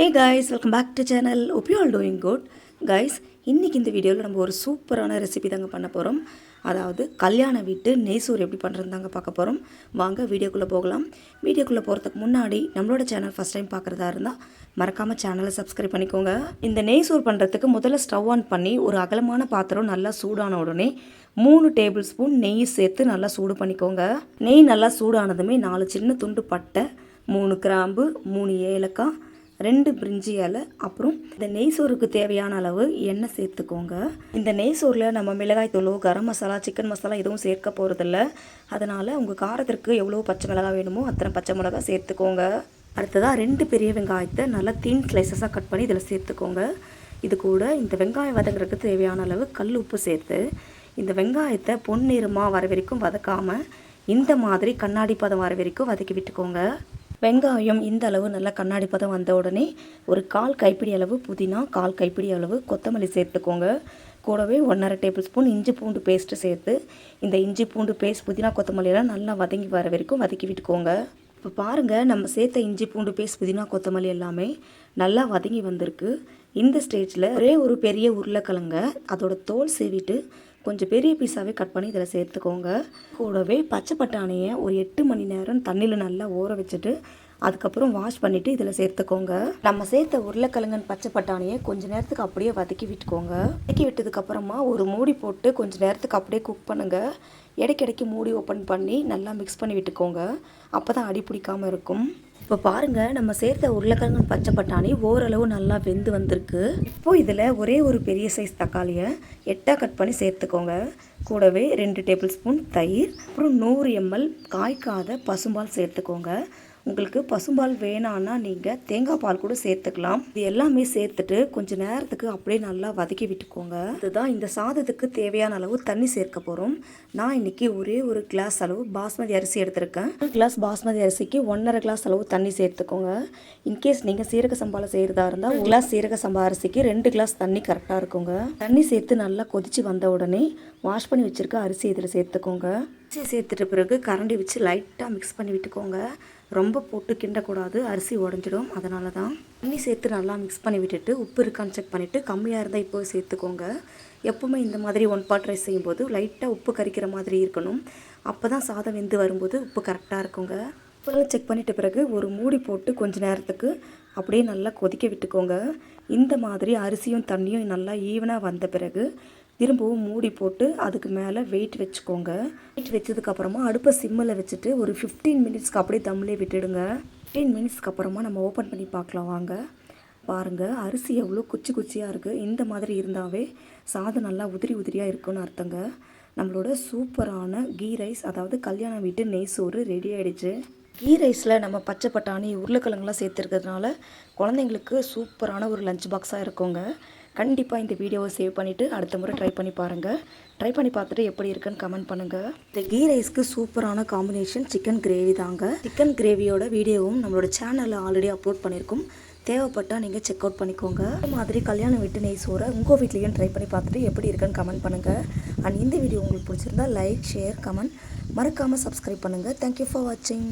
Hey guys, welcome back to channel. Hope you all doing good. Guys, இன்னைக்கு இந்த வீடியோவில் நம்ம ஒரு சூப்பரான ரெசிபி தாங்க பண்ண போகிறோம். அதாவது கல்யாண வீட்டு நெய் சோறு எப்படி பண்ணுறது தாங்க பார்க்க போகிறோம். வாங்க வீடியோக்குள்ளே போகலாம். வீடியோக்குள்ளே போகிறதுக்கு முன்னாடி நம்மளோட சேனல் ஃபஸ்ட் டைம் பார்க்குறதா இருந்தால் மறக்காமல் சேனலை சப்ஸ்கிரைப் பண்ணிக்கோங்க. இந்த நெய் சோறு பண்ணுறதுக்கு முதல்ல ஸ்டவ் ஆன் பண்ணி ஒரு அகலமான பாத்திரம் நல்லா சூடான உடனே 3 டேபிள் ஸ்பூன் நெய் சேர்த்து நல்லா சூடு பண்ணிக்கோங்க. நெய் நல்லா சூடானதுமே 4 சின்ன துண்டு பட்டை, 3 கிராம்பு, 3 ஏலக்காய், 2 பிரிஞ்சி இலை, அப்புறம் இந்த நெய் சோறுக்கு தேவையான அளவு எண்ணெய் சேர்த்துக்கோங்க. இந்த நெய் சோறில் நம்ம மிளகாய் தூள், கரம் மசாலா, சிக்கன் மசாலா எதுவும் சேர்க்க போகிறதில்ல. அதனால் உங்கள் காரத்திற்கு எவ்வளோ பச்சை மிளகாய் வேணுமோ அத்தனை பச்சை மிளகாய் சேர்த்துக்கோங்க. அடுத்ததாக 2 பெரிய வெங்காயத்தை நல்லா தீன் ஸ்லைசஸாக கட் பண்ணி இதில் சேர்த்துக்கோங்க. இது கூட இந்த வெங்காயம் வதங்குறதுக்கு தேவையான அளவு கல் உப்பு சேர்த்து இந்த வெங்காயத்தை பொன்னிறமாக வர வரைக்கும் வதக்காமல் இந்த மாதிரி கண்ணாடி பதம் வர வரைக்கும் வதக்கி விட்டுக்கோங்க. வெங்காயம் இந்த அளவு நல்லா கண்ணாடி பதம் வந்த உடனே ஒரு 1/4 கைப்பிடி அளவு புதினா, 1/4 கைப்பிடி அளவு கொத்தமல்லி சேர்த்துக்கோங்க. கூடவே 1/2 டேபிள் ஸ்பூன் இஞ்சி பூண்டு பேஸ்ட்டு சேர்த்து இந்த இஞ்சி பூண்டு பேஸ்ட், புதினா, கொத்தமல்லியெல்லாம் நல்லா வதங்கி வர வரைக்கும் வதக்கி விட்டுக்கோங்க. இப்போ பாருங்கள், நம்ம சேர்த்த இஞ்சி பூண்டு பேஸ்ட், புதினா, கொத்தமல்லி எல்லாமே நல்லா வதங்கி வந்திருக்கு. இந்த ஸ்டேஜில் ஒரே ஒரு பெரிய உருளைக்கிழங்க அதோட தோல் சீவிட்டு கொஞ்சம் பெரிய பீஸாகவே கட் பண்ணி இதில் சேர்த்துக்கோங்க. கூடவே பச்சை பட்டாணியை ஒரு 8 மணி நேரம் தண்ணியில் நல்லா ஊற வச்சுட்டு அதுக்கப்புறம் வாஷ் பண்ணிவிட்டு இதில் சேர்த்துக்கோங்க. நம்ம சேர்த்த உருளைக்கிழங்கன் பச்சை பட்டாணியை கொஞ்சம் நேரத்துக்கு அப்படியே வதக்கி விட்டுக்கோங்க. வதக்கி விட்டதுக்கப்புறமா ஒரு மூடி போட்டு கொஞ்சம் நேரத்துக்கு அப்படியே குக் பண்ணுங்கள். இடைக்கிடைக்கு மூடி ஓப்பன் பண்ணி நல்லா மிக்ஸ் பண்ணி விட்டுக்கோங்க. அப்போ தான் அடி பிடிக்காமல் இருக்கும். இப்போ பாருங்கள், நம்ம சேர்த்த உருளைக்கிழங்கு பச்சை பட்டாணி ஓரளவு நல்லா வெந்து வந்திருக்கு. இப்போது இதில் ஒரே ஒரு பெரிய சைஸ் தக்காளியை 8ஆக கட் பண்ணி சேர்த்துக்கோங்க. கூடவே 2 டேபிள் ஸ்பூன் தயிர், அப்புறம் 100 ml காய்க்காத பசும்பால் சேர்த்துக்கோங்க. உங்களுக்கு பசும்பால் வேணான்னா நீங்கள் தேங்காய் பால் கூட சேர்த்துக்கலாம். இது எல்லாமே சேர்த்துட்டு கொஞ்சம் நேரத்துக்கு அப்படியே நல்லா வதக்கி விட்டுக்கோங்க. இதுதான் இந்த சாதத்துக்கு தேவையான அளவு தண்ணி சேர்க்க போகிறோம். நான் இன்றைக்கி ஒரே ஒரு கிளாஸ் அளவு பாஸ்மதி அரிசி எடுத்திருக்கேன். 1 கிளாஸ் பாஸ்மதி அரிசிக்கு 1.5 கிளாஸ் அளவு தண்ணி சேர்த்துக்கோங்க. இன்கேஸ் நீங்கள் சீரக சம்பாவில் செய்கிறதா இருந்தால் 1 கிளாஸ் சீரக சம்பா அரிசிக்கு 2 கிளாஸ் தண்ணி கரெக்டாக இருக்குங்க. தண்ணி சேர்த்து நல்லா கொதித்து வந்த உடனே வாஷ் பண்ணி வச்சுருக்க அரிசி இதில் சேர்த்துக்கோங்க. அரிசி சேர்த்துட்ட பிறகு கரண்டி வச்சு லைட்டாக மிக்ஸ் பண்ணி விட்டுக்கோங்க. ரொம்ப போட்டு கிண்டக்கூடாது, அரிசி உடஞ்சிடும். அதனால தான் தண்ணி சேர்த்து நல்லா மிக்ஸ் பண்ணி விட்டுட்டு உப்பு இருக்கான்னு செக் பண்ணிவிட்டு கம்மியாக இருந்தால் இப்போ சேர்த்துக்கோங்க. எப்போவுமே இந்த மாதிரி 1 பாட் ரைஸ் செய்யும்போது லைட்டாக உப்பு கரிக்கிற மாதிரி இருக்கணும். அப்போ தான் சாதம் வெந்து வரும்போது உப்பு கரெக்டாக இருக்குங்க. உப்பெல்லாம் செக் பண்ணிட்ட பிறகு ஒரு மூடி போட்டு கொஞ்சம் நேரத்துக்கு அப்படியே நல்லா கொதிக்க விட்டுக்கோங்க. இந்த மாதிரி அரிசியும் தண்ணியும் நல்லா ஈவனாக வந்த பிறகு திரும்பவும் மூடி போட்டு அதுக்கு மேலே வெயிட் வச்சுக்கோங்க. வெயிட் வச்சதுக்கப்புறமா அடுப்பை சிம்மில் வச்சுட்டு ஒரு 15 மினிட்ஸ்க்கு அப்படியே தம்மிலே விட்டுடுங்க. 15 மினிட்ஸ்க்கு அப்புறமா நம்ம ஓப்பன் பண்ணி பார்க்கலாம் வாங்க. பாருங்கள், அரிசி எவ்வளோ குச்சி குச்சியாக இருக்குது. இந்த மாதிரி இருந்தாவே சாதம் நல்லா உதிரி உதிரியாக இருக்குன்னு அர்த்தங்க. நம்மளோட சூப்பரான கீ ரைஸ், அதாவது கல்யாண வீட்டு நெய் சோறு ரெடி ஆகிடுச்சு. கீ ரைஸில் நம்ம பச்சை பட்டாணி, உருளைக்கிழங்குலாம் சேர்த்துருக்கிறதுனால குழந்தைங்களுக்கு சூப்பரான ஒரு லஞ்ச் பாக்ஸாக இருக்குங்க. கண்டிப்பாக இந்த வீடியோவை சேவ் பண்ணிவிட்டு அடுத்த முறை ட்ரை பண்ணி பாருங்கள். ட்ரை பண்ணி பார்த்துட்டு எப்படி இருக்குன்னு கமெண்ட் பண்ணுங்கள். இந்த கீ ரைஸ்க்கு சூப்பரான காம்பினேஷன் சிக்கன் கிரேவி தாங்க. சிக்கன் கிரேவியோட வீடியோவும் நம்மளோட சேனலில் ஆல்ரெடி அப்லோட் பண்ணியிருக்கோம். தேவைப்பட்டால் நீங்கள் செக் அவுட் பண்ணிக்கோங்க. இந்த மாதிரி கல்யாணம் வீட்டு நெய் சோறை உங்கள் வீட்லேயும் ட்ரை பண்ணி பார்த்துட்டு எப்படி இருக்குன்னு கமெண்ட் பண்ணுங்கள். அண்ட் இந்த வீடியோ உங்களுக்கு பிடிச்சிருந்தா லைக், ஷேர், கமெண்ட் மறக்காமல் சப்ஸ்கிரைப் பண்ணுங்கள். தேங்க்யூ ஃபார் வாட்சிங்.